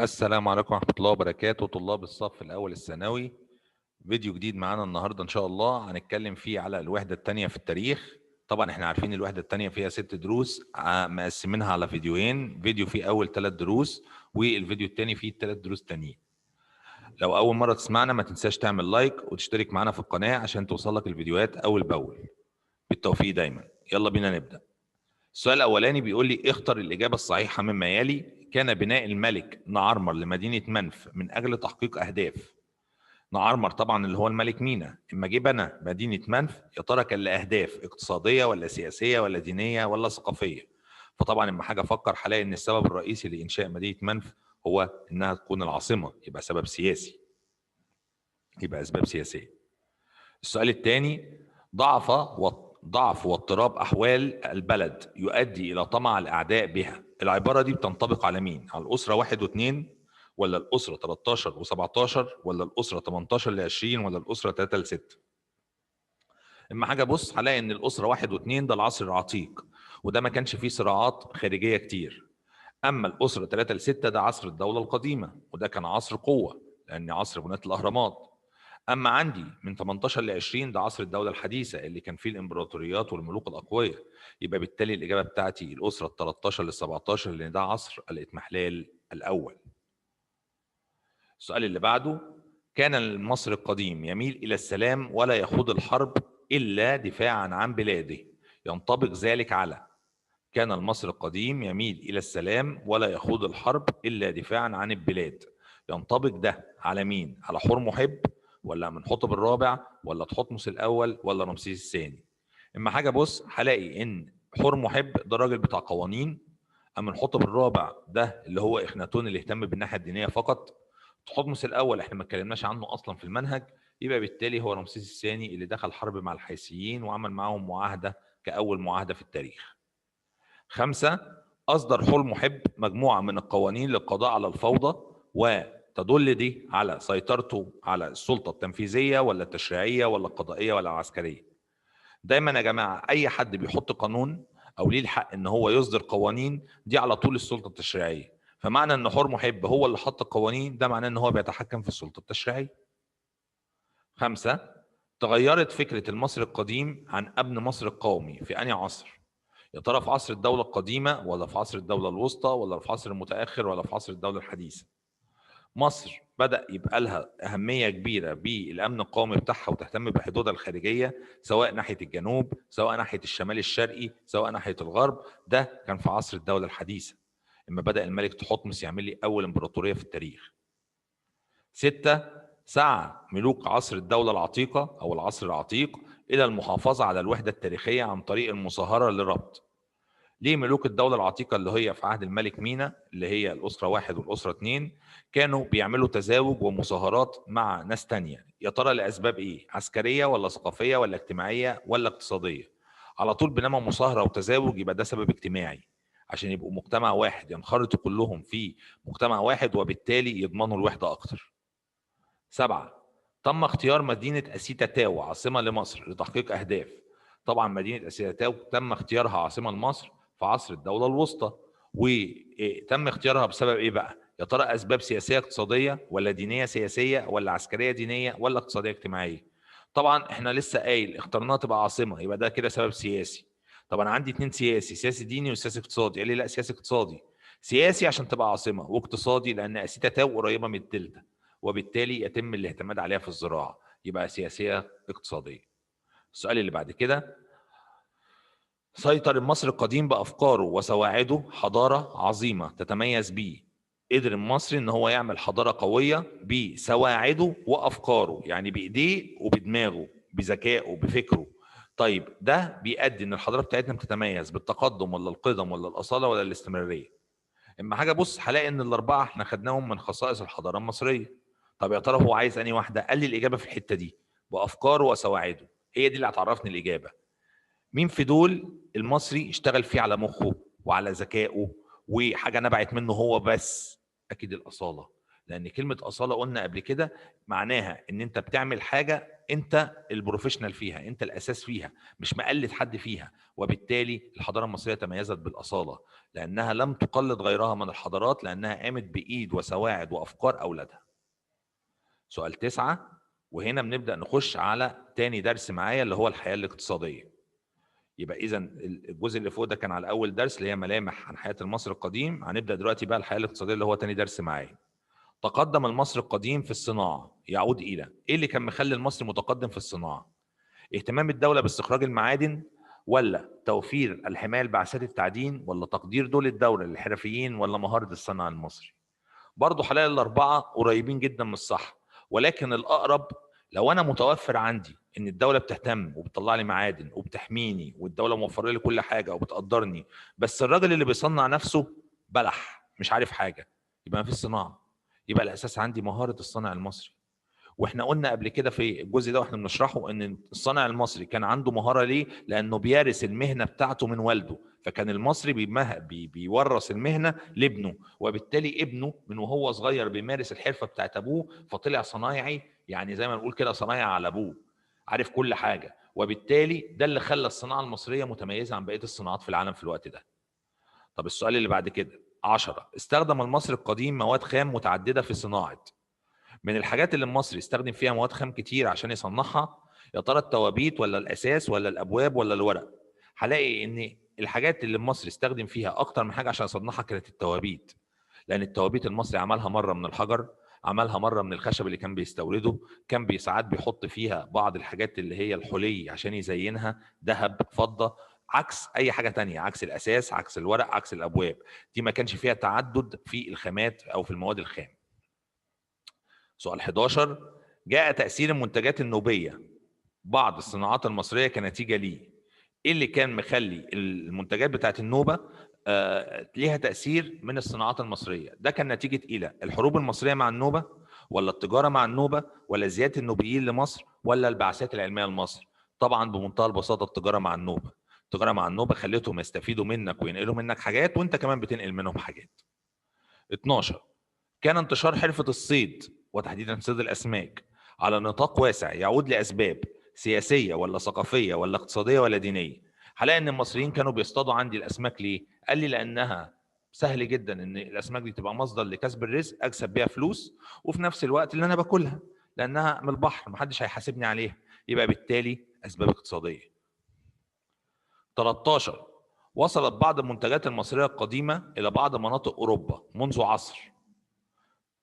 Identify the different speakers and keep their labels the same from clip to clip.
Speaker 1: السلام عليكم ورحمة الله وبركاته، طلاب الصف الأول الثانوي. فيديو جديد معانا النهاردة إن شاء الله هنتكلم فيه على الوحدة التانية في التاريخ. طبعا احنا عارفين الوحدة التانية فيها 6 دروس، مقسمينها على فيديوهين، فيديو فيه أول 3 دروس والفيديو التاني فيه 3 دروس تانيين. لو أول مرة تسمعنا ما تنساش تعمل لايك وتشترك معانا في القناة عشان توصلك الفيديوهات أول بأول. بالتوفيق دايما. يلا بينا نبدأ. السؤال الأولاني بيقول لي اختر الإجابة الصحيحة مما يلي. كان بناء الملك نعرمر لمدينة منف من أجل تحقيق أهداف. نعرمر طبعا اللي هو الملك مينا، اما جه بنى مدينة منف يا ترى كان لأهداف اقتصادية ولا سياسية ولا دينية ولا ثقافية؟ فطبعا اما حاجة أفكر هلاقي إن السبب الرئيسي لإنشاء مدينة منف هو إنها تكون العاصمة، يبقى سبب سياسي، يبقى أسباب سياسية. السؤال الثاني، ضعف ضعف واضطراب أحوال البلد يؤدي إلى طمع الأعداء بها. العبارة دي بتنطبق على مين؟ على الأسرة 1 و2 ولا الأسرة 13 و17 ولا الأسرة 18 ل20 ولا الأسرة 3 ل6؟ اما حاجة بص هلاقي إن الأسرة 1 و2 ده العصر العتيق، وده ما كانش فيه صراعات خارجية كتير. أما الأسرة 3 ل6 ده عصر الدولة القديمة، وده كان عصر قوة لأن عصر بناء الأهرامات. اما عندي من 18 ل 20 ده عصر الدوله الحديثه اللي كان فيه الامبراطوريات والملوك الاقوياء. يبقى بالتالي الاجابه بتاعتي الاسره 13 ل 17 لان ده عصر الاضمحلال الاول. السؤال اللي بعده، كان المصري القديم يميل الى السلام ولا يخوض الحرب الا دفاعا عن بلاده. ينطبق ذلك على. كان المصري القديم يميل الى السلام ولا يخوض الحرب الا دفاعا عن البلاد. ينطبق ده على مين؟ على حور محب ولا منحوتب الرابع ولا تحتمس الاول ولا رمسيس الثاني؟ اما حاجه بص هلاقي ان حور محب ده الراجل بتاع قوانين، اما منحوتب الرابع ده اللي هو اخناتون اللي اهتم بالناحيه الدينيه فقط. تحتمس الاول احنا ما اتكلمناش عنه اصلا في المنهج، يبقى بالتالي هو رمسيس الثاني اللي دخل حرب مع الحيثيين وعمل معاهم معاهده كاول معاهده في التاريخ. 5، أصدر حور محب مجموعة من القوانين للقضاء على الفوضى، وتدل دي على سيطرته على السلطة التنفيذية ولا التشريعية ولا القضائية ولا العسكرية. دايما يا جماعة أي حد بيحط قانون أو ليه الحق إن هو يصدر قوانين دي على طول السلطة التشريعية، فمعنى إن حور محب هو اللي حط القوانين ده معناه إن هو بيتحكم في السلطة التشريعية. 5، تغيرت فكرة المصري القديم عن أبن مصر القومي في أنهي عصر؟ يا ترى في عصر الدولة القديمة ولا في عصر الدولة الوسطى ولا في عصر المتأخر ولا في عصر الدولة الحديثة؟ مصر بدأ يبقى لها أهمية كبيرة بالأمن القومي بتاعها وتهتم بحدودها الخارجية، سواء ناحية الجنوب سواء ناحية الشمال الشرقي سواء ناحية الغرب. ده كان في عصر الدولة الحديثة، اما بدأ الملك تحتمس يعمل لي أول إمبراطورية في التاريخ. 6، سعى ملوك عصر الدولة العتيقة أو العصر العتيق إلى المحافظة على الوحدة التاريخية عن طريق المصاهرة للربط. ليه ملوك الدولة العتيقة اللي هي في عهد الملك مينا اللي هي الأسرة 1 والأسرة 2 كانوا بيعملوا تزاوج ومصاهرات مع ناس تانية؟ يا ترى لأسباب إيه؟ عسكرية ولا ثقافية ولا اجتماعية ولا اقتصادية؟ على طول بينما مصاهرة وتزاوج يبقى ده سبب اجتماعي، عشان يبقوا مجتمع واحد ينخرطوا كلهم في مجتمع واحد وبالتالي يضمنوا الوحدة أكتر. 7، تم اختيار مدينة أسيتا تاو عاصمة لمصر لتحقيق أهداف. طبعا مدينة أسيتا تاو تم اختيارها عاصمة لمصر في عصر الدولة الوسطى، وتم اختيارها بسبب إيه بقى؟ يا ترى أسباب سياسية اقتصادية ولا دينية سياسية ولا عسكرية دينية ولا اقتصادية اجتماعية؟ طبعا احنا لسه قايل اخترناها تبقى عاصمة، يبقى ده كده سبب سياسي. طب انا عندي اتنين سياسي، سياسي ديني وسياسي اقتصادي. قال لي لا سياسي اقتصادي. سياسي عشان تبقى عاصمة، واقتصادي لأن أسيتا تاو قريبة من الدلتا وبالتالي يتم الاعتماد عليها في الزراعة، يبقى سياسية اقتصادية. السؤال اللي بعد كده، سيطر المصري القديم بأفكاره وسواعده حضارة عظيمة تتميز بيه. قدر المصري ان هو يعمل حضارة قوية بسواعده وأفكاره، يعني بإيديه وبدماغه بذكائه بفكره. طيب ده بيؤدي ان الحضارة بتاعتنا بتتميز بالتقدم ولا القدم ولا الأصالة ولا الاستمرارية؟ اما حاجه بص هلاقي ان الاربعه احنا خدناهم من خصائص الحضاره المصريه. طب يا ترى هو عايز انهي واحده؟ قال لي الاجابه في الحته دي، بافكاره وسواعده، هي دي اللي هتعرفني الاجابه. مين في دول المصري اشتغل فيه على مخه وعلى ذكائه وحاجه نبعت منه هو بس؟ اكيد الاصاله، لان كلمه اصاله قلنا قبل كده معناها ان انت بتعمل حاجه انت البروفيشنال فيها، انت الاساس فيها، مش مقلد حد فيها. وبالتالي الحضاره المصريه تميزت بالاصاله، لانها لم تقلد غيرها من الحضارات، لانها قامت بايد وسواعد وافكار اولادها. سؤال 9، وهنا بنبدا نخش على تاني درس معايا اللي هو الحياه الاقتصاديه. يبقى اذا الجزء اللي فوق ده كان على اول درس اللي هي ملامح عن حياه المصري القديم. هنبدا دلوقتي بقى الحياه الاقتصاديه اللي هو تاني درس معايا. تقدم المصري القديم في الصناعه يعود الى ايه اللي كان مخلي المصري متقدم في الصناعه؟ اهتمام الدوله باستخراج المعادن، ولا توفير الحمايه لبعثات التعدين، ولا تقدير دور الدوله للحرفيين، ولا مهاره الصناع المصري؟ برضه حاليا الاربعه قريبين جدا من الصح، ولكن الاقرب لو انا متوفر عندي ان الدوله بتهتم وبتطلع لي معادن وبتحميني والدوله موفره لي كل حاجه وبتقدرني، بس الراجل اللي بيصنع نفسه بلح مش عارف حاجه، يبقى ما فيش صناعه. يبقى الاساس عندي مهاره الصانع المصري. واحنا قلنا قبل كده في الجزء ده واحنا بنشرحه ان الصانع المصري كان عنده مهاره ليه؟ لانه بيرث المهنه بتاعته من والده، فكان المصري بيورث المهنه لابنه، وبالتالي ابنه من وهو صغير بيمارس الحرفه بتاعت ابوه، فطلع صنايعي، يعني زي ما نقول كده صنايعي على ابوه، عارف كل حاجه. وبالتالي ده اللي خلى الصناعه المصريه متميزه عن بقيه الصناعات في العالم في الوقت ده. طب السؤال اللي بعد كده 10، استخدم المصري القديم مواد خام متعدده في صناعه. من الحاجات اللي المصري استخدم فيها مواد خام كتير عشان يصنعها، يا ترى التوابيت ولا الاساس ولا الابواب ولا الورق؟ هلاقي ان الحاجات اللي المصري استخدم فيها اكتر من حاجه عشان يصنعها كانت التوابيت، لان التوابيت المصري عملها مره من الحجر، عملها مره من الخشب اللي كان بيستورده، كان ساعات بيحط فيها بعض الحاجات اللي هي الحلي عشان يزينها ذهب فضه، عكس اي حاجه تانية، عكس الاساس عكس الورق عكس الابواب، دي ما كانش فيها تعدد في الخامات او في المواد الخام. سؤال 11، جاء تأثير المنتجات النوبية بعض الصناعات المصرية كنتيجة ليه؟ ايه اللي كان مخلي المنتجات بتاعت النوبة ليها تأثير من الصناعات المصرية؟ ده كان نتيجة إلى الحروب المصرية مع النوبة، ولا التجارة مع النوبة، ولا زيادة النوبيين لمصر، ولا البعثات العلمية لمصر؟ طبعا بمنتهى البساطة التجارة مع النوبة. التجارة مع النوبة خلتهم يستفيدوا منك وينقلوا منك حاجات، وانت كمان بتنقل منهم حاجات. 12، كان انتشار حرفة الصيد وتحديدا صيد الأسماك على نطاق واسع يعود لأسباب سياسية ولا ثقافية ولا اقتصادية ولا دينية؟ هلاقي إن المصريين كانوا بيصطادوا عندي الأسماك ليه؟ قال لي لأنها سهل جدا إن الأسماك دي تبقى مصدر لكسب الرزق، أكسب بيها فلوس، وفي نفس الوقت اللي أنا باكلها لأنها من البحر محدش هيحاسبني عليها، يبقى بالتالي أسباب اقتصادية. 13، وصلت بعض المنتجات المصرية القديمة إلى بعض مناطق أوروبا منذ عصر.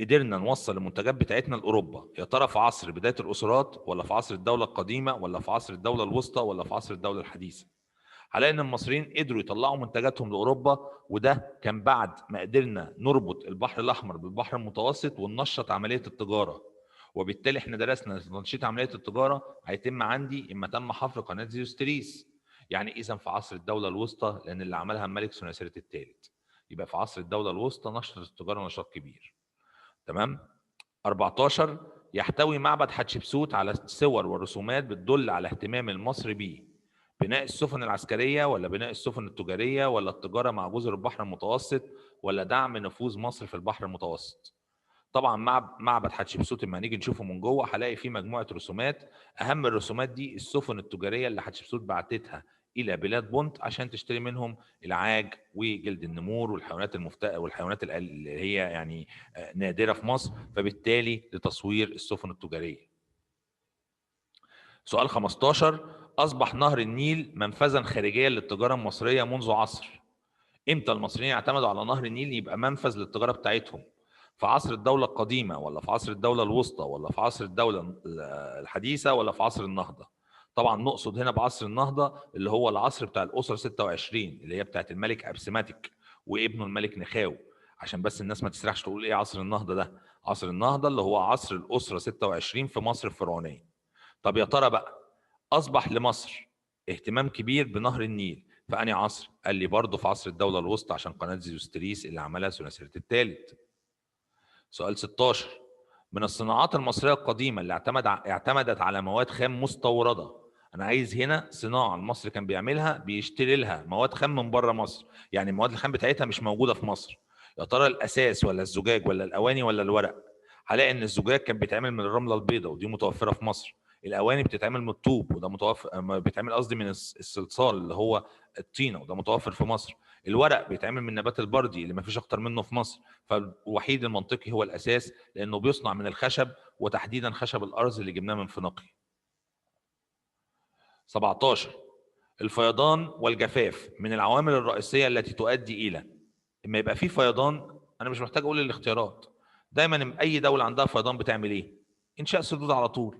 Speaker 1: قدرنا نوصل المنتجات بتاعتنا لاوروبا، يا ترى في عصر بدايه الاسرات، ولا في عصر الدوله القديمه، ولا في عصر الدوله الوسطى، ولا في عصر الدوله الحديثه؟ هلاقي ان المصريين قدروا يطلعوا منتجاتهم لاوروبا، وده كان بعد ما قدرنا نربط البحر الاحمر بالبحر المتوسط وننشط عمليه التجاره. وبالتالي احنا درسنا تنشيط عمليه التجاره هيتم عندي اما تم حفر قناه سويس. يعني اذا في عصر الدوله الوسطى، لان اللي عملها الملك سنوسرت الثالث، يبقى في عصر الدوله الوسطى نشرت التجاره نشاط كبير. تمام. 14، يحتوي معبد حتشبسوت على صور ورسومات بتدل على اهتمام المصري به بناء السفن العسكرية، ولا بناء السفن التجارية، ولا التجارة مع جزر البحر المتوسط، ولا دعم نفوذ مصر في البحر المتوسط؟ طبعا معبد حتشبسوت لما نيجي نشوفه من جوه هلاقي فيه مجموعه رسومات، اهم الرسومات دي السفن التجاريه اللي حتشبسوت بعتتها الى بلاد بونت عشان تشتري منهم العاج وجلد النمور والحيوانات والحيوانات اللي هي يعني نادره في مصر، فبالتالي لتصوير السفن التجاريه. سؤال 15، اصبح نهر النيل منفذا خارجيا للتجاره المصريه منذ عصر. امتى المصريين اعتمدوا على نهر النيل يبقى منفذ للتجاره بتاعتهم؟ في عصر الدوله القديمه، ولا في عصر الدوله الوسطى، ولا في عصر الدوله الحديثه، ولا في عصر النهضه؟ طبعا نقصد هنا بعصر النهضه اللي هو العصر بتاع الاسره 26 اللي هي بتاعت الملك ابسماتيك وابنه الملك نخاو، عشان بس الناس ما تسرحش تقول ايه عصر النهضه ده. عصر النهضه اللي هو عصر الاسره 26 في مصر الفرعونيه. طب يا ترى بقى اصبح لمصر اهتمام كبير بنهر النيل في انهي عصر؟ قال لي برضه في عصر الدوله الوسطى عشان قناه زيوستريس اللي عملها سنوسرت الثالث. سؤال 16، من الصناعات المصريه القديمه اللي اعتمدت على مواد خام مستورده. انا عايز هنا صناعه المصري كان بيعملها بيشتري لها مواد خام من بره مصر، يعني المواد الخام بتاعتها مش موجوده في مصر. يا ترى الاساس ولا الزجاج ولا الاواني ولا الورق؟ هلاقي ان الزجاج كان بيتعمل من الرمله البيضاء ودي متوفره في مصر. الاواني بتتعمل من الطوب وده متوفر، بيتعمل قصدي من الصلصال اللي هو الطينه وده متوفر في مصر. الورق بيتعمل من نبات البردي اللي ما فيش اكتر منه في مصر، فالوحيد المنطقي هو الاساس لانه بيصنع من الخشب وتحديدا خشب الارز اللي جبناه من فنقي. 17. الفيضان والجفاف من العوامل الرئيسيه التي تؤدي الى اما يبقى في فيضان. انا مش محتاج اقول الاختيارات، دايما اي دوله عندها فيضان بتعمل ايه؟ انشاء سدود على طول.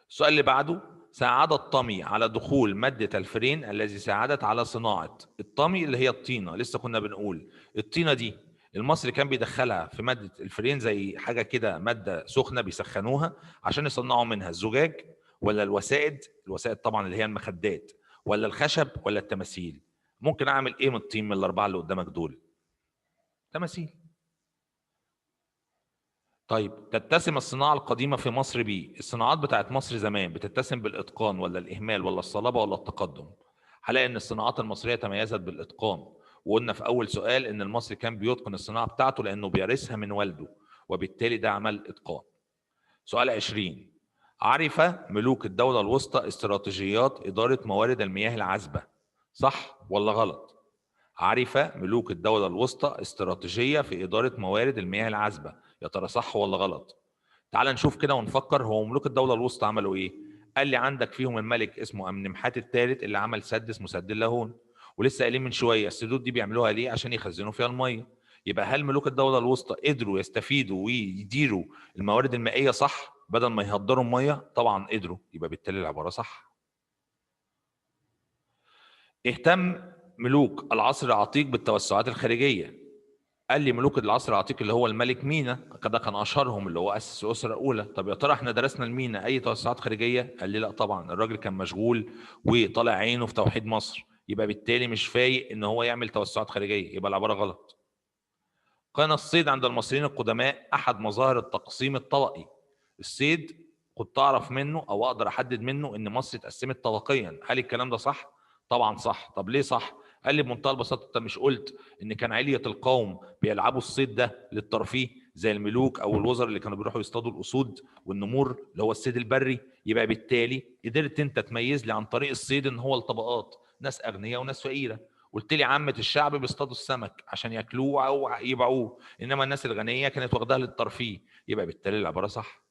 Speaker 1: السؤال اللي بعده، ساعد الطمي على دخول مادة الفرين الذي ساعدت على صناعة الطمي اللي هي الطينة. لسه كنا بنقول الطينة دي المصري كان بيدخلها في مادة الفرين زي حاجة كده، مادة سخنة بيسخنوها عشان يصنعوا منها الزجاج ولا الوسائد. الوسائد طبعا اللي هي المخدات، ولا الخشب ولا التماثيل. ممكن اعمل ايه من الطين من الاربعة اللي قدامك دول؟ تماثيل. طيب تتسم الصناعة القديمة في مصر بيه؟ الصناعات بتاعت مصر زمان بتتسم بالإتقان ولا الإهمال ولا الصلابة ولا التقدم؟ هلاقي إن الصناعات المصرية تميزت بالإتقان، وقلنا في أول سؤال إن المصري كان بيتقن الصناعة بتاعته لأنه بيرثها من والده، وبالتالي ده عمل إتقان. سؤال 20، عرف ملوك الدولة الوسطى استراتيجيات إدارة موارد المياه العذبة، صح ولا غلط؟ عرف ملوك الدولة الوسطى استراتيجية في إدارة موارد المياه العذبة، يا ترى صح ولا غلط؟ تعال نشوف كده ونفكر، هو ملوك الدولة الوسطى عملوا ايه؟ قال لي عندك فيهم الملك اسمه أمنمحات الثالث اللي عمل سد اسمه سد اللاهون، ولسه قايلين من شوية السدود دي بيعملوها ليه؟ عشان يخزنوا فيها المية. يبقى هل ملوك الدولة الوسطى قدروا يستفيدوا ويديروا الموارد المائية صح بدل ما يهدروا المية؟ طبعا قدروا، يبقى بالتالي العبارة صح. اهتم ملوك العصر العتيق بالتوسعات الخارجية. قال لي ملوك العصر العتيق اللي هو الملك مينا، ده كان اشهرهم اللي هو اسس الاسره الاولى. طب يا ترى احنا درسنا المينا اي توسعات خارجيه؟ قال لي لا طبعا، الراجل كان مشغول وطالع عينه في توحيد مصر، يبقى بالتالي مش فايق ان هو يعمل توسعات خارجيه، يبقى العباره غلط. كان الصيد عند المصريين القدماء احد مظاهر التقسيم الطبقي. الصيد كنت اعرف منه او اقدر احدد منه ان مصر اتقسمت طبقيا. هل الكلام ده صح؟ طبعا صح. طب ليه صح؟ قال لي بمنتهى البساطه، انت مش قلت ان كان علية القوم بيلعبوا الصيد ده للترفيه زي الملوك او الوزراء اللي كانوا بيروحوا يصطادوا الاسود والنمور اللي هو الصيد البري؟ يبقى بالتالي قدرت انت تميز لي عن طريق الصيد ان هو الطبقات، ناس اغنياء وناس فقيره. قلت لي عامه الشعب بيصطادوا السمك عشان ياكلوه او يبيعوه، انما الناس الغنيه كانت واخداها للترفيه، يبقى بالتالي العباره صح.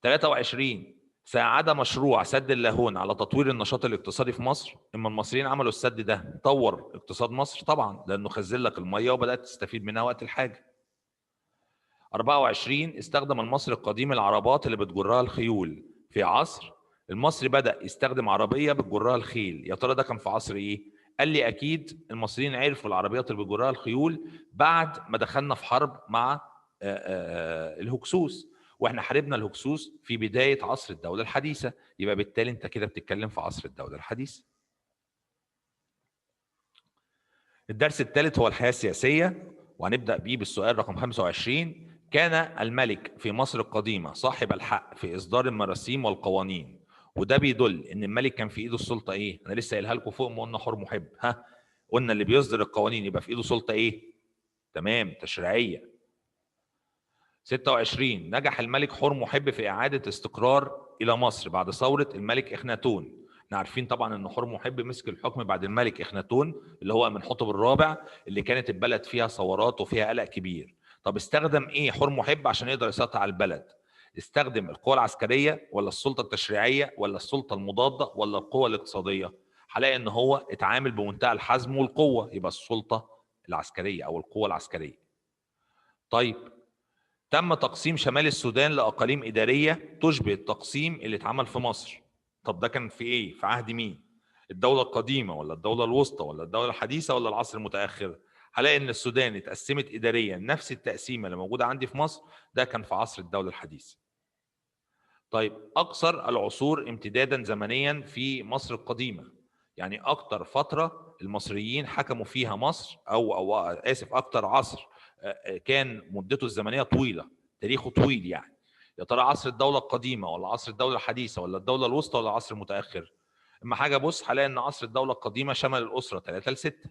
Speaker 1: 23، ساعد مشروع سد اللاهون على تطوير النشاط الاقتصادي في مصر. اما المصريين عملوا السد ده طور اقتصاد مصر؟ طبعا، لانه خزن لك الميه وبدات تستفيد منها وقت الحاجه. 24، استخدم المصري القديم العربات اللي بتجرها الخيول في عصر المصري بدأ يستخدم عربية بتجرها الخيل. يا ترى ده كان في عصر ايه؟ قال لي اكيد المصريين عرفوا العربيات اللي بتجرها الخيول بعد ما دخلنا في حرب مع الهكسوس، واحنا حاربنا الهكسوس في بداية عصر الدولة الحديثة، يبقى بالتالي انت كده بتتكلم في عصر الدولة الحديثة. الدرس الثالث هو الحياة السياسية، وهنبدأ بيه بالسؤال رقم 25. كان الملك في مصر القديمة صاحب الحق في إصدار المراسيم والقوانين، وده بيدل إن الملك كان في إيده السلطة إيه؟ أنا لسه قايلها لكم فوق ما قلنا حر محب. ها؟ قلنا اللي بيصدر القوانين يبقى في إيده سلطة إيه؟ تمام، تشريعية. 26، نجح الملك حور محب في إعادة استقرار إلى مصر بعد ثورة الملك إخناتون. احنا عارفين طبعا ان حور محب مسك الحكم بعد الملك إخناتون اللي هو أمنحتب الرابع، اللي كانت البلد فيها ثورات وفيها قلق كبير. طب استخدم ايه حور محب عشان يقدر يسيطر على البلد؟ استخدم القوة العسكرية ولا السلطة التشريعية ولا السلطة المضادة ولا القوة الاقتصادية؟ هلاقي ان هو اتعامل بمنتهى الحزم والقوة، يبقى السلطة العسكرية او القوة العسكرية. طيب، تم تقسيم شمال السودان لأقاليم إدارية تشبه التقسيم اللي اتعمل في مصر. طب ده كان في إيه؟ في عهد مين؟ الدولة القديمة ولا الدولة الوسطى ولا الدولة الحديثة ولا العصر المتأخر؟ هلاقي إن السودان اتقسمت إداريا نفس التقسيمة اللي موجودة عندي في مصر، ده كان في عصر الدولة الحديثة. طيب، أقصر العصور امتدادا زمنيا في مصر القديمة، يعني أكتر فترة المصريين حكموا فيها مصر أو آسف أكتر عصر كان مدته الزمنية طويلة، تاريخه طويل يعني. يا ترى عصر الدولة القديمة ولا عصر الدولة الحديثة ولا الدولة الوسطى ولا العصر المتأخر؟ اما حاجة بص، هلاقي ان عصر الدولة القديمة شمل الأسرة 3 ل 6.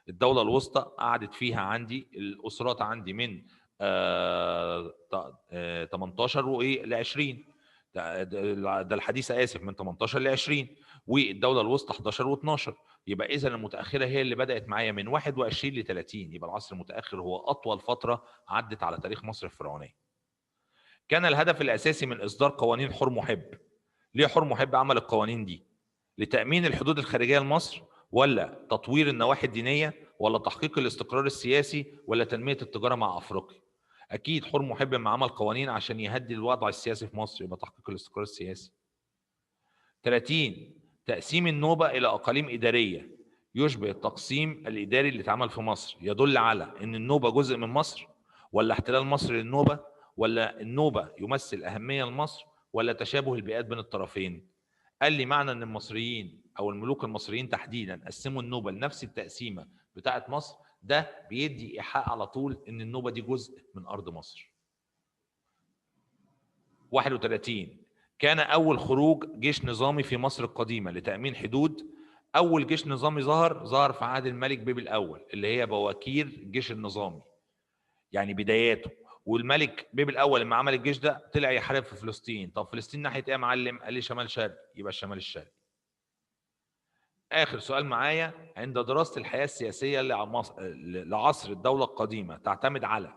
Speaker 1: الدولة الوسطى قعدت فيها عندي الأسرات عندي من 18 وايه ل 20. ده الحديثه اسف من 18 ل 20، والدوله الوسطى 11 و12. يبقى اذا المتاخره هي اللي بدات معايا من 21 ل 30. يبقى العصر المتاخر هو اطول فتره عدت على تاريخ مصر الفرعونيه. كان الهدف الاساسي من اصدار قوانين حور محب. ليه حور محب عمل القوانين دي؟ لتامين الحدود الخارجيه لمصر، ولا تطوير النواحي الدينيه، ولا تحقيق الاستقرار السياسي، ولا تنميه التجاره مع افريقيا؟ اكيد حور محب ما عمل قوانين عشان يهدي الوضع السياسي في مصر، يبقى تحقيق الاستقرار السياسي. 30 تقسيم النوبه الى اقاليم اداريه يشبه التقسيم الاداري اللي اتعمل في مصر، يدل على ان النوبه جزء من مصر، ولا احتلال مصر للنوبه، ولا النوبه يمثل اهميه لمصر، ولا تشابه البيئات بين الطرفين؟ قال لي معنى ان المصريين او الملوك المصريين تحديدا قسموا النوبه لنفس التقسيمه بتاعه مصر، ده بيدي ايحاء على طول ان النوبه دي جزء من ارض مصر. 31 كان اول خروج جيش نظامي في مصر القديمه لتامين حدود. اول جيش نظامي ظهر في عهد الملك بيبي الاول، اللي هي بواكير الجيش النظامي، يعني بداياته. والملك بيبي الاول لما عمل الجيش ده طلع يحارب في فلسطين. طب فلسطين ناحيه ايه يا معلم؟ قال لي شمال شرق، يبقى الشمال الشرقي. آخر سؤال معايا: عند دراسة الحياة السياسية لعصر الدولة القديمة تعتمد على،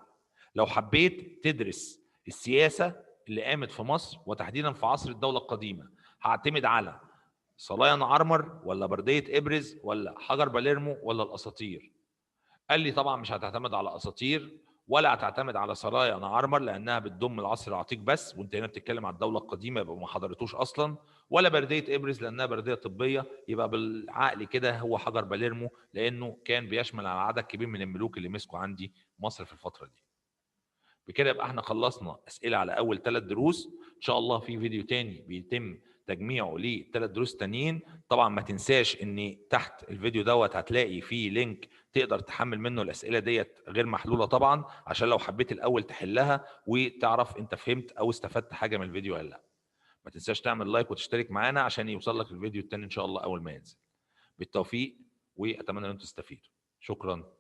Speaker 1: لو حبيت تدرس السياسة اللي قامت في مصر وتحديدا في عصر الدولة القديمة، هعتمد على صلايا نعرمر، ولا بردية إبرز، ولا حجر باليرمو، ولا الأساطير؟ قال لي طبعا مش هتعتمد على اساطير، ولا هتعتمد على سرايا نعرمر لانها بتضم العصر العتيق بس، وانت هنا بتتكلم على الدوله القديمه يبقى ما حضرتوش اصلا، ولا برديه ابرز لانها برديه طبيه. يبقى بالعقل كده هو حجر باليرمو، لانه كان بيشمل على عدد كبير من الملوك اللي مسكوا عندي مصر في الفتره دي. بكده يبقى احنا خلصنا اسئله على اول 3 دروس. ان شاء الله في فيديو تاني بيتم تجميعه ل3 دروس تانيين. طبعا ما تنساش ان تحت الفيديو دوت هتلاقي فيه لينك تقدر تحمل منه الاسئله ديت غير محلوله طبعا، عشان لو حبيت الاول تحلها وتعرف انت فهمت او استفدت حاجه من الفيديو ولا لا. ما تنساش تعمل لايك وتشترك معانا عشان يوصل لك الفيديو التاني ان شاء الله اول ما ينزل. بالتوفيق، واتمنى ان انتم تستفيدوا. شكرا.